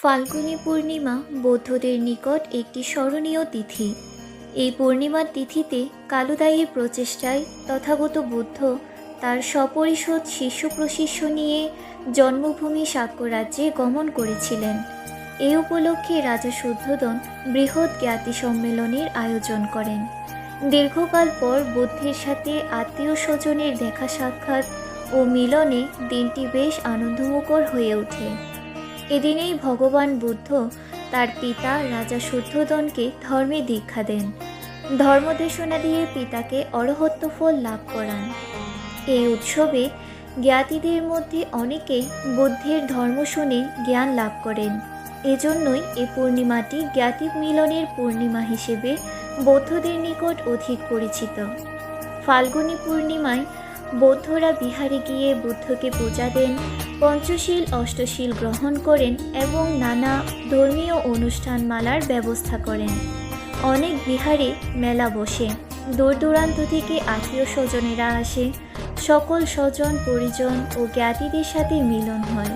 ফাল্গুনী পূর্ণিমা বৌদ্ধদের নিকট একটি স্মরণীয় তিথি। এই পূর্ণিমার তিথিতে কালুদায়ীর প্রচেষ্টায় তথাগত বুদ্ধ তার সপরিষদ শিষ্য প্রশিষ্য নিয়ে জন্মভূমি শাক্য রাজ্যে গমন করেছিলেন। এই উপলক্ষে রাজা শুদ্ধোদন বৃহৎ জ্ঞাতি সম্মেলনের আয়োজন করেন। দীর্ঘকাল পর বুদ্ধের সাথে আত্মীয় স্বজনের দেখা সাক্ষাৎ ও মিলনে দিনটি বেশ আনন্দমুখর হয়ে ওঠে। এদিনেই ভগবান বুদ্ধ তার পিতা রাজা শুদ্ধোদনকে ধর্মে দীক্ষা দেন। ধর্মদেশনা দিয়ে পিতাকে অরহত্য ফল লাভ করান। এই উৎসবে জ্ঞাতিদের মধ্যে অনেকেই বুদ্ধের ধর্ম শুনে জ্ঞান লাভ করেন। এজন্যই এই পূর্ণিমাটি জ্ঞাতি মিলনের পূর্ণিমা হিসেবে বৌদ্ধদের নিকট অধিক পরিচিত। ফাল্গুনী পূর্ণিমায় বৌদ্ধরা বিহারে গিয়ে বুদ্ধকে পূজা দেন, পঞ্চশীল অষ্টশীল গ্রহণ করেন এবং নানা ধর্মীয় অনুষ্ঠানমালার ব্যবস্থা করেন। অনেক বিহারে মেলা বসে, দূর দূরান্ত থেকে আত্মীয় স্বজনেরা আসে, সকল স্বজন পরিজন ও জ্ঞাতিদের সাথে মিলন হয়।